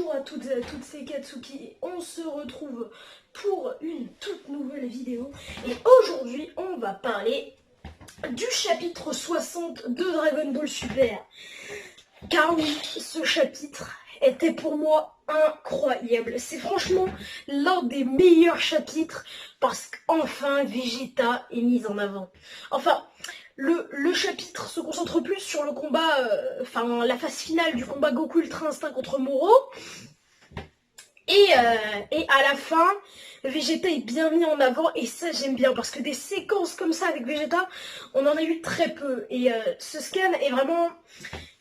Bonjour à toutes et à tous, c'est Katsuki. On se retrouve pour une toute nouvelle vidéo. Et aujourd'hui, on va parler du chapitre 60 de Dragon Ball Super. Car oui, ce chapitre était pour moi incroyable. C'est franchement l'un des meilleurs chapitres parce qu'enfin Vegeta est mis en avant. Enfin, le chapitre se concentre plus sur le combat, la phase finale du combat Goku Ultra Instinct contre Moro. Et à la fin, Vegeta est bien mis en avant et ça j'aime bien parce que des séquences comme ça avec Vegeta, on en a eu très peu et ce scan est vraiment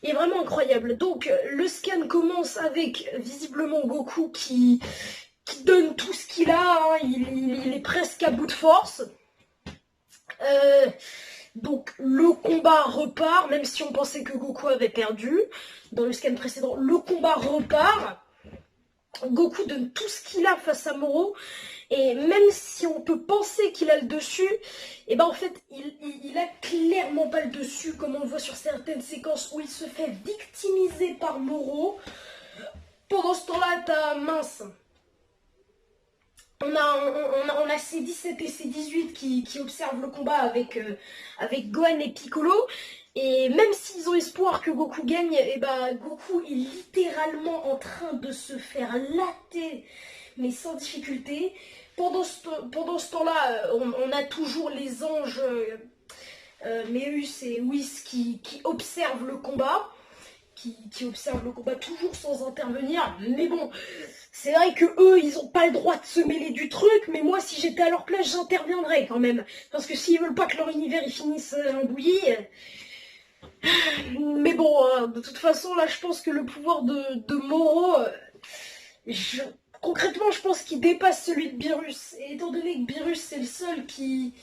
incroyable. Donc le scan commence avec visiblement Goku qui donne tout ce qu'il a, hein. Il est presque à bout de force. Donc le combat repart, même si on pensait que Goku avait perdu dans le scan précédent, le combat repart. Goku donne tout ce qu'il a face à Moro, et même si on peut penser qu'il a le dessus, et ben en fait il a clairement pas le dessus, comme on le voit sur certaines séquences où il se fait victimiser par Moro. Pendant ce temps-là, t'as mince. On a C17 et C18 qui observent le combat avec Gohan et Piccolo. Et même s'ils ont espoir que Goku gagne, et bah Goku est littéralement en train de se faire latter, mais sans difficulté. Pendant ce temps-là, on a toujours les anges Meus et Whis qui observent le combat. Qui observent le combat toujours sans intervenir. Mais bon, c'est vrai que eux, ils ont pas le droit de se mêler du truc, mais moi, si j'étais à leur place, j'interviendrais quand même. Parce que s'ils veulent pas que leur univers il finisse en bouillie... Mais bon, de toute façon, là, je pense que le pouvoir de Moro, concrètement, je pense qu'il dépasse celui de Beerus. Et étant donné que Beerus, c'est le seul qui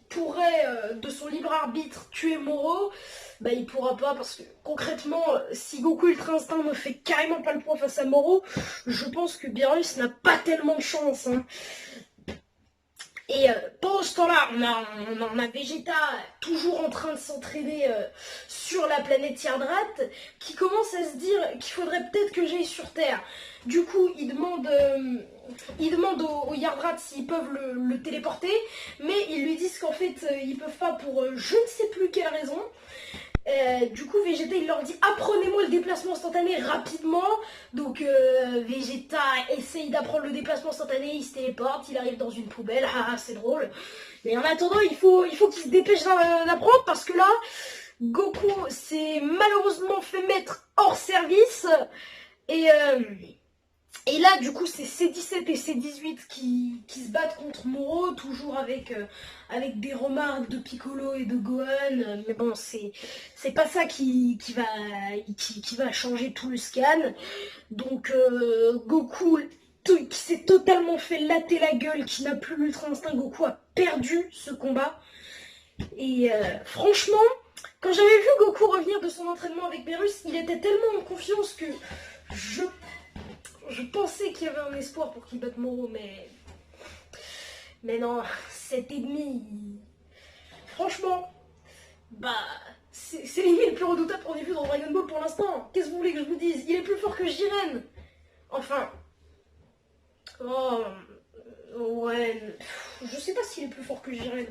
pourrait, de son libre arbitre, tuer Moro, bah il pourra pas, parce que concrètement, si Goku Ultra Instinct ne fait carrément pas le point face à Moro, je pense que Beerus n'a pas tellement de chance, hein. Et pendant ce temps-là, on a Vegeta toujours en train de s'entraîner sur la planète Yardrat, qui commence à se dire qu'il faudrait peut-être que j'aille sur Terre. Du coup, il demande aux Yardrat s'ils peuvent le téléporter, mais ils lui disent qu'en fait, ils peuvent pas pour je ne sais plus quelle raison. Du coup, Vegeta, il leur dit « Apprenez-moi le déplacement instantané rapidement ». Donc, Vegeta essaye d'apprendre le déplacement instantané, il se téléporte, il arrive dans une poubelle, c'est drôle. Mais en attendant, il faut qu'il se dépêche d'apprendre parce que là, Goku s'est malheureusement fait mettre hors service. Et là, du coup, c'est C17 et C18 qui se battent contre Moro, toujours avec des remarques de Piccolo et de Gohan. Mais bon, c'est pas ça qui va changer tout le scan. Donc, Goku, qui s'est totalement fait latter la gueule, qui n'a plus l'Ultra Instinct, Goku a perdu ce combat. Et franchement, quand j'avais vu Goku revenir de son entraînement avec Beerus, il était tellement en confiance que je pensais qu'il y avait un espoir pour qu'il batte Moro, mais non, cet ennemi, franchement, bah, c'est l'ennemi le plus redoutable qu'on ait vu dans Dragon Ball pour l'instant. Qu'est-ce que vous voulez que je vous dise? Il est plus fort que Jiren. Enfin, oh, ouais, je sais pas s'il est plus fort que Jiren,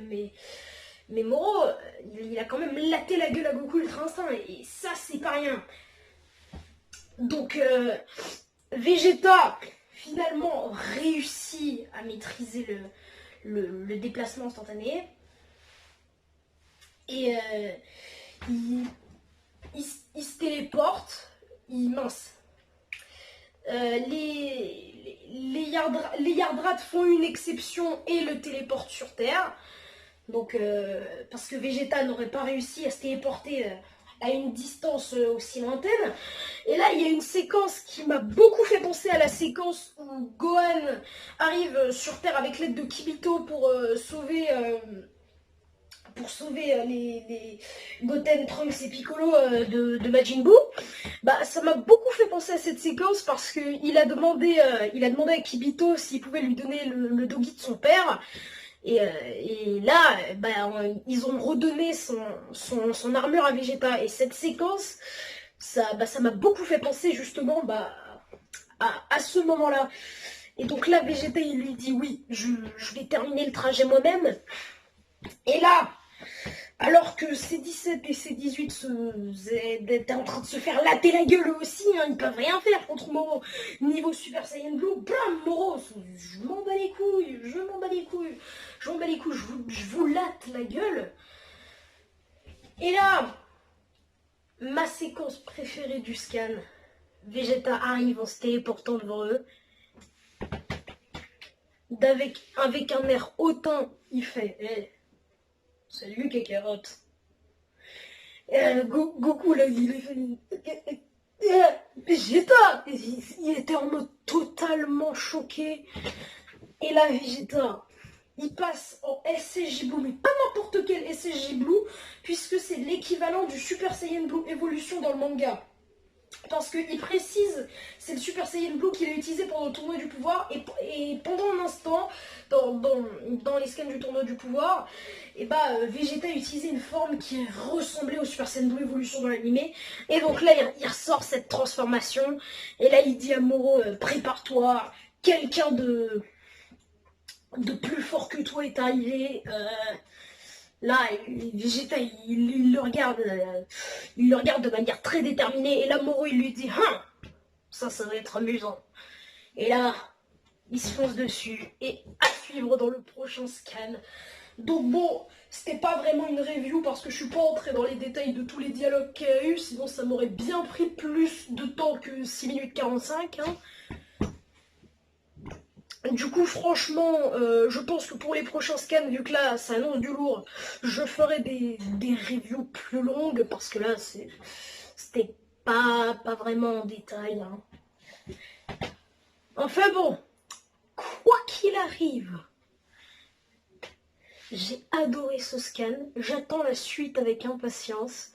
mais Moro, il a quand même latté la gueule à Goku Ultra Instinct, et ça, c'est pas rien. Donc, Vegeta, finalement, réussit à maîtriser le déplacement instantané. Et il se téléporte. Mince. Les Yardrat font une exception et le téléportent sur Terre. Donc, parce que Vegeta n'aurait pas réussi à se téléporter à une distance aussi lointaine. Et là, il y a une séquence qui m'a beaucoup fait penser à la séquence où Gohan arrive sur Terre avec l'aide de Kibito pour sauver les Goten, Trunks et Piccolo de Majin Buu. Bah, ça m'a beaucoup fait penser à cette séquence parce qu'il a demandé à Kibito s'il pouvait lui donner le dogi de son père. Et là, bah, ils ont redonné son armure à Vegeta. Et cette séquence, ça m'a beaucoup fait penser justement à ce moment-là. Et donc là, Vegeta, il lui dit oui, je vais terminer le trajet moi-même. Et là, alors que C17 et C18 étaient en train de se faire latter la gueule eux aussi, hein, ils peuvent rien faire contre Moro. Niveau Super Saiyan Blue, bam, Moro, je m'en bats les couilles, je m'en bats les couilles, je vous latte la gueule. Et là, ma séquence préférée du scan, Vegeta arrive en se téléportant devant eux. Avec un air hautain, il fait hey, salut Kakarot. Goku là, il est fait Vegeta, il était en mode totalement choqué. Et là, Vegeta, il passe en SSJ Blue, mais pas n'importe quel SSJ Blue, puisque c'est l'équivalent du Super Saiyan Blue Evolution dans le manga. Parce qu'il précise, c'est le Super Saiyan Blue qu'il a utilisé pendant le tournoi du pouvoir, et pendant un instant, dans les scans du tournoi du pouvoir, et Vegeta a utilisé une forme qui ressemblait au Super Saiyan Blue Evolution dans l'animé, et donc là il ressort cette transformation, et là il dit à Moro, prépare-toi, quelqu'un de plus fort que toi est arrivé, là, Vegeta, il le regarde de manière très déterminée. Et là, Moro, il lui dit, ça va être amusant. Et là, il se fonce dessus. Et à suivre dans le prochain scan. Donc bon, c'était pas vraiment une review parce que je suis pas entrée dans les détails de tous les dialogues qu'il y a eu. Sinon, ça m'aurait bien pris plus de temps que 6 minutes 45. Hein. Du coup, franchement, je pense que pour les prochains scans, vu que là, ça annonce du lourd, je ferai des reviews plus longues, parce que là, c'était pas vraiment en détail. Hein. Enfin bon, quoi qu'il arrive, j'ai adoré ce scan, j'attends la suite avec impatience.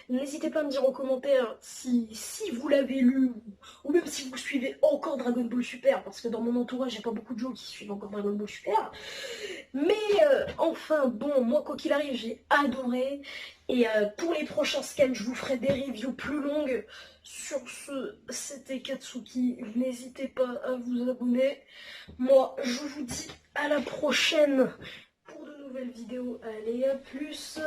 N'hésitez pas à me dire en commentaire si vous l'avez lu, ou même si vous suivez encore Dragon Ball Super, parce que dans mon entourage, il n'y a pas beaucoup de gens qui suivent encore Dragon Ball Super. Mais enfin, bon, moi, quoi qu'il arrive, j'ai adoré. Et pour les prochains scans, je vous ferai des reviews plus longues. Sur ce, c'était Katsuki. N'hésitez pas à vous abonner. Moi, je vous dis à la prochaine pour de nouvelles vidéos. Allez, à plus.